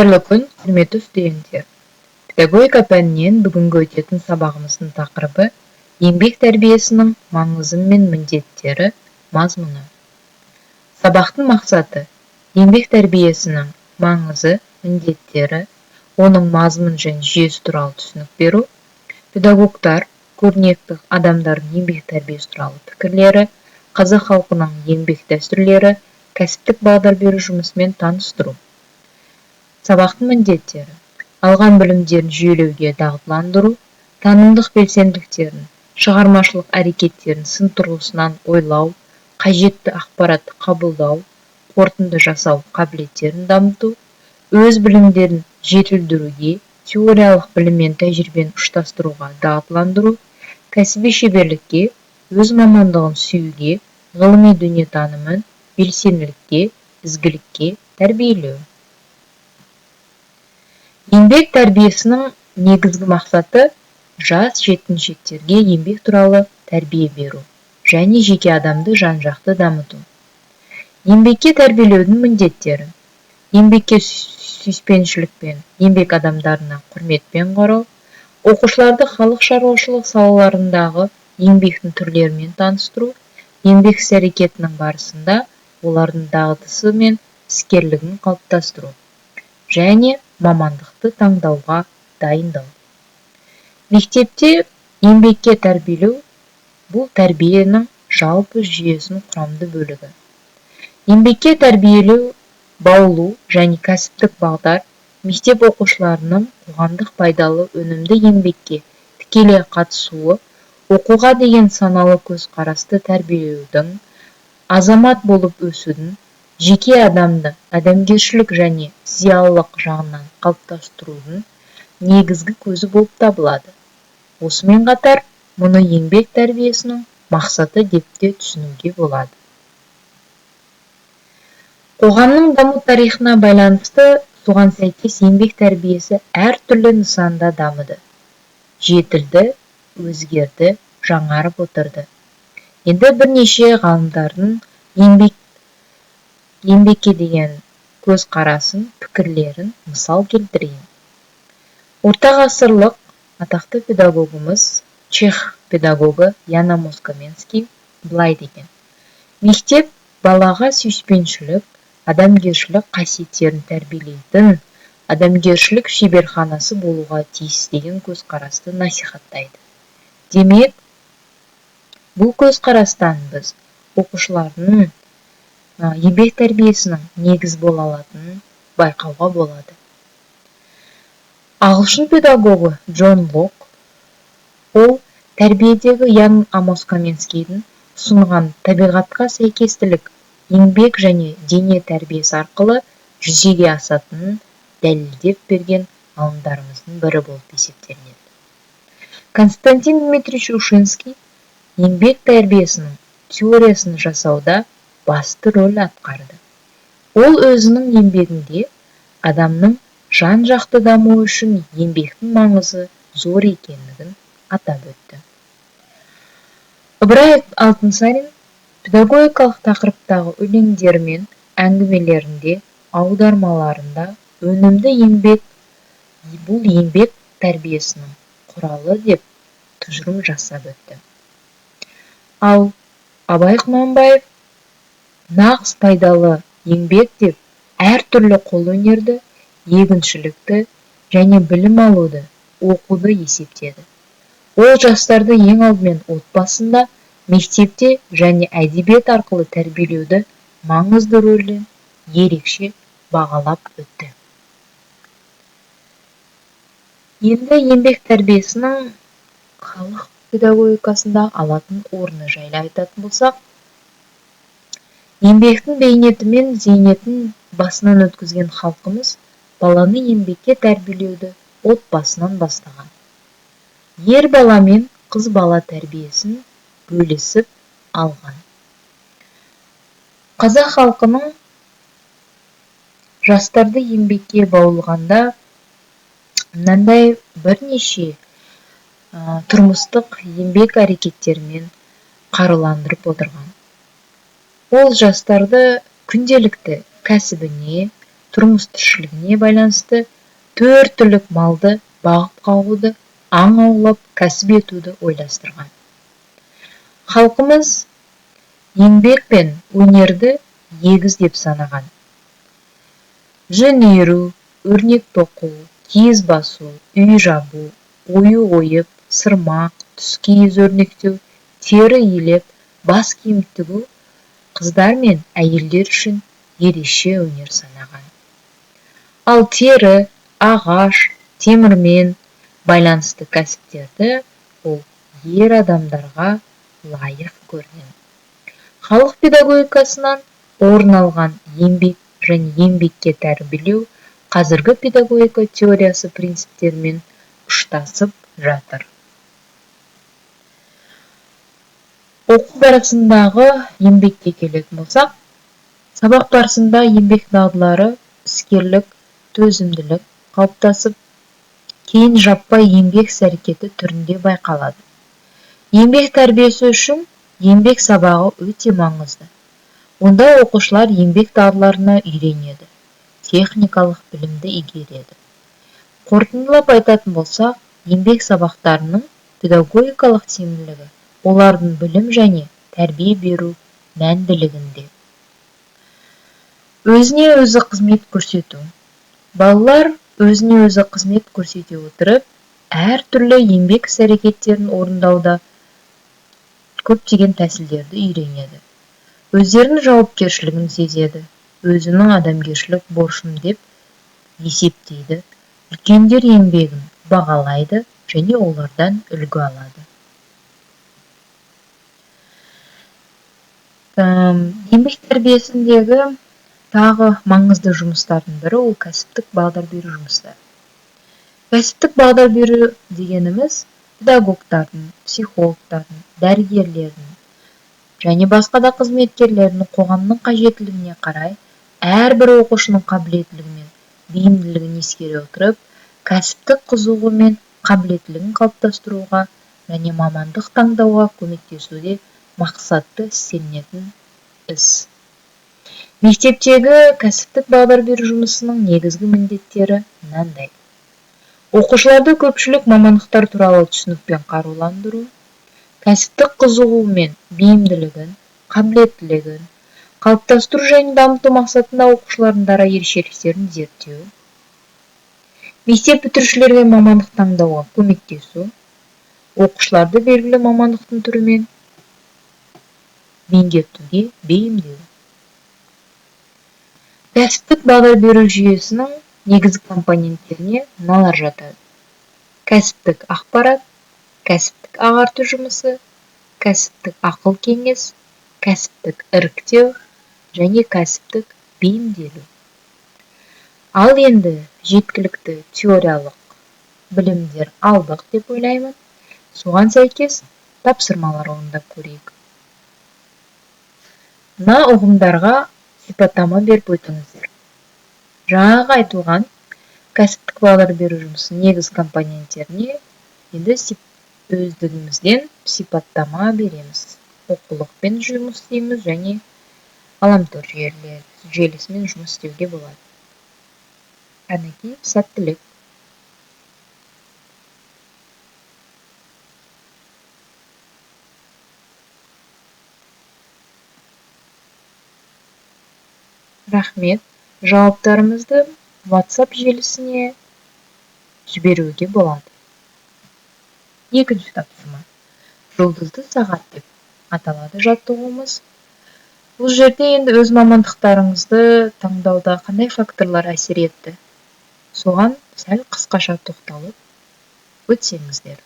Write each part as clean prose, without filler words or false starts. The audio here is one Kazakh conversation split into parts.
Қайырлы күн, құрметті студенттер. Педагогика пәнінен бүгінгі өтетін сабағымыздың тақырыбы еңбек тәрбиесінің маңызы мен міндеттері мазмұны. Сабақтың мақсаты еңбек тәрбиесінің маңызы, міндеттері, оның мазмұн және жүйесі туралы түсінік беру, педагогтар, көрнекті адамдардың еңбек тәрбиесі туралы пікірлері, қазақ халқының еңбек дәстүрлері, кәсіптік бағдар беру жұмысымен таныстыру. Сабақтың міндеттері: алған білімдерін жүйелеуге дағдыландыру, танымдық белсенділіктерін, шығармашылық әрекеттерін сын тұрғысынан ойлау, қажетті ақпаратты қабылдау, қорытынды жасау қабілеттерін дамыту, өз білімдерін жетілдіруге, теориялық білім мен тәжірибені ұштастыруға дағдыландыру, кәсіби шеберлікке, өз мамандығын сүюге, ғылыми дүниетанымын, белсенділікке, ізгілікке тәрбиелеу. Еңбек тәрбиесінің негізгі мақсаты жас жеткіншектерге еңбек туралы тәрбие беру және жеке адамды жан-жақты дамыту. Еңбекке тәрбиелеудің міндеттері: еңбекке сүйіспеншілікпен, еңбек адамдарына құрметпен қарау, оқушыларды халық шаруашылық салаларындағы еңбектің түрлерімен таныстыру, еңбек іс-әрекетінің барысында олардың дағдысы мен іскерлігін қалыптастыру және мамандықты таңдауға дайындау. Мектепте еңбекке тәрбиелеу бұл тәрбиенің жалпы жүйесінің құрамды бөлігі. Еңбекке тәрбиелеу, баулу және кәсіптік бағдар мектеп оқушыларының қоғамдық пайдалы өнімді еңбекке тікелей қатысуы, оқуға деген саналы көзқарасты тәрбиелеудің, азамат болып өсудің, жеке адамды адамгершілік және зиялылық жағынан қалыптастырудың негізгі көзі болып табылады. Осымен қатар, мұны еңбек тәрбиесінің мақсаты деп те түсінуге болады. Қоғамның даму тарихына байланысты соған сәйкес еңбек тәрбиесі әртүрлі нысанда дамыды, жетілді, өзгерді, жаңарып отырды. Енді бірнеше ғалымдардың еңбекке деген көзқарасын, пікірлерін мысал келтірейін. Ортағасырлық атақты педагогымыз, чех педагогы Яна Москаменский былай деген: мектеп балаға сүйіспеншілік, адамгершілік қасиеттерін тәрбиелейтін адамгершілік шеберханасы болуға тиіс деген көзқарасты насихаттайды. Демек, бұл көзқарастан біз оқушылардың еңбек тәрбиесінің негіз бола алатынын байқауға болады. Ағылшын педагогы Джон Лок, ол тәрбиедегі Ян Москаменскийдің ұсынған табиғатқа сәйкестілік еңбек және дене тәрбиесі арқылы жүзеге асатынын дәлелдеп берген ғалымдарымыздың бірі болып есептелінеді. Константин Дмитриевич Ушинский еңбек тәрбиесінің теориясын жасауда басты рөл атқарды. Ол өзінің еңбегінде адамның жан-жақты дамуы үшін еңбектің маңызы зор екендігін атап өтті. Ыбырай Алтынсарин педагогикалық тақырыптағы өлеңдері мен әңгімелерінде, аудармаларында өнімді еңбек бұл еңбек тәрбиесінің құралы деп тұжырым жасап өтті. Ал Абай Құнанбаев нағыз пайдалы еңбек деп әртүрлі қолөнерді, егіншілікті және білім алуды, оқуды есептеді. Ол жастарды ең алдымен отбасында, мектепте және әдебиет арқылы тәрбиелеуді маңызды рөлін ерекше бағалап өтті. Енді еңбек тәрбиесінің халық педагогикасында алатын орны жайлы айтатын болсақ, еңбектің бейнеті мен зейнетін басынан өткізген халқымыз баланы еңбекке тәрбиелеуді отбасынан бастаған. Ер бала мен қыз бала тәрбиесін бөлісіп алған. Қазақ халқының жастарды еңбекке баулығанда мынандай бірнеше тұрмыстық еңбек әрекеттерімен қаруландырып отырған. Ол жастарды күнделікті кәсібіне, тұрмыс тіршілігіне байланысты 4 түрлік малды бағып қағуды, аң аулап кәсіп етуді ойластырған. Халқымыз еңбек пен өнерді егіз деп санаған. Жүн иіру, өрнек тоқу, киіз басу, үй жабу, ою ойып, сырмақ, түскиіз өрнектеу, тері илеп, бас киім тігу қыздар мен әйелдер үшін ерекше өнер санаған. Ал тері, ағаш, темірмен байланысты кәсіптерді ол ер адамдарға лайық көрген. Халық педагогикасынан орын алған еңбек және еңбекке тәрбиелеу қазіргі педагогика теориясы принциптерімен ұштасып жатыр. Оқу барысындағы еңбекке келетін болсақ, сабақ барысында еңбек дағдылары, іскерлік, төзімділік қалыптасып, кейін жаппай еңбек іс-әрекеті түрінде байқалады. Еңбек тәрбиесі үшін еңбек сабағы өте маңызды. Онда оқушылар еңбек дағдыларына үйренеді, техникалық білімді игереді. Қорытындылап айтатын болсақ, еңбек сабақтарының педагогикалық тиімділігі олардың білім және тәрбие беру мәнділігінде. Өзіне өзі қызмет көрсету. Балалар өзіне өзі қызмет көрсете отырып, әр түрлі еңбек іс-әрекеттерін орындауда көптеген тәсілдерді үйренеді. Өздерінің жауапкершілігін сезеді, өзінің адамгершілік борышым деп есептейді, үлкендер еңбегін бағалайды және олардан үлгі алады. Еңбек тәрбиесіндегі тағы маңызды жұмыстардың бірі ол кәсіптік бағдар беру жұмыстары. Кәсіптік бағдар беру дегеніміз педагогтардың, психологтардың, дәрігерлердің және басқа да қызметкерлердің қоғамның қажеттілігіне қарай әрбір оқушының қабілеттілігі мен бейімділігін ескере отырып, кәсіптік қызығу мен қабілеттілігін қалыптастыруға және мамандық таңдауға көмектесуде мақсатты істелінетін іс. Мектептегі кәсіптік бағдар беру жұмысының негізгі міндеттері мынандай. Оқушыларды көпшілік мамандықтар туралы түсінікпен қаруландыру, кәсіптік қызығу мен бейімділігін, қабілеттілігін қалыптастыру және дамыту мақсатында оқушылардың дара ерекшеліктерін зерттеу, мектеп бітірушілерге мамандық таңдауға көмектесу, оқушыларды белгілі мамандықтың түрімен меңгертуге бейімдеу. Кәсіптік бағдар беру жүйесінің негізгі компоненттеріне мыналар жатады. Кәсіптік ақпарат, кәсіптік ағарту жұмысы, кәсіптік ақыл кеңес, кәсіптік іріктеу және кәсіптік бейімделу. Ал енді жеткілікті теориялық білімдер алдық деп ойлаймын. Соған сәйкес тапсырмалар орындап көрейік. Мына ұғымдарға сипаттама беріп өтіңіздер. Жаңағы айтылған кәсіптік бағдар беру жұмысының негізгі компоненттеріне енді өздігімізден сипаттама береміз. Оқулықпен жұмыс істейміз және ғаламтор желісімен жұмыс істеуге болады. Әнекей сәттілік. Рахмет. Жауаптарымызды WhatsApp желісіне жіберуге болады. Екінші тапсырма. Жұлдызды сағат деп аталады жаттығуымыз. Бұл жерде енді өз мамандықтарыңызды таңдауда қандай факторлар әсер етті? Соған сәл қысқаша тоқталып өтсеңіздер.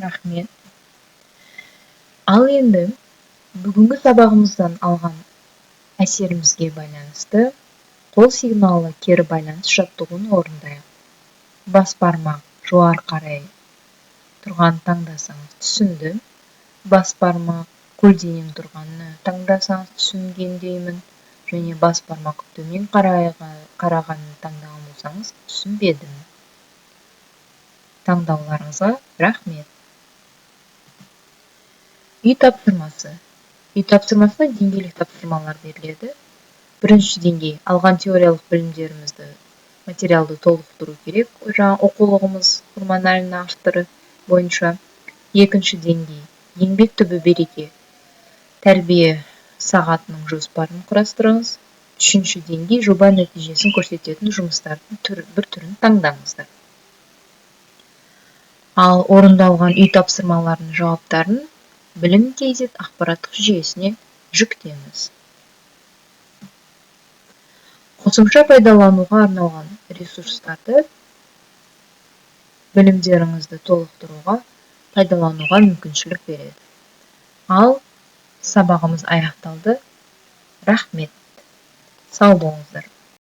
Рахмет. Ал енді бүгінгі сабағымыздан алған әсерімізге байланысты қол сигналы кері байланыс жаттығуын орындайық. Бас бармақ жоғары қарай тұрған таңдасаңыз түсіндім. Бас бармақ көлденең тұрғанны таңдасаңыз түсінгендеймін, және бас бармақ төмен қарағанын таңдаған болсаңыз түсінбедім. Таңдауларыңызға рахмет. Үй тапсырмасы. Үй тапсырмасына деңгейлік тапсырмалар беріледі. Бірінші деңгей алған теориялық білімдерімізді материалды толықтыру керек, жаңа оқулығымыз Құрманәлінің авторы бойынша. Екінші деңгей еңбек түбі береке, тәрбие сағатының жоспарын құрастырыңыз. Үшінші деңгей жоба нәтижесін көрсететін жұмыстардың бір түрін таңдаңыздар. Ал орындалған үй тапсырмаларының жауаптарын білім KZ ақпараттық жүйесіне жүктеңіз. Қосымша пайдалануға арналған ресурстарды білімдеріңізді толықтыруға, пайдалануға мүмкіншілік береді. Ал сабағымыз аяқталды. Рахмет. Сау болыңыздар.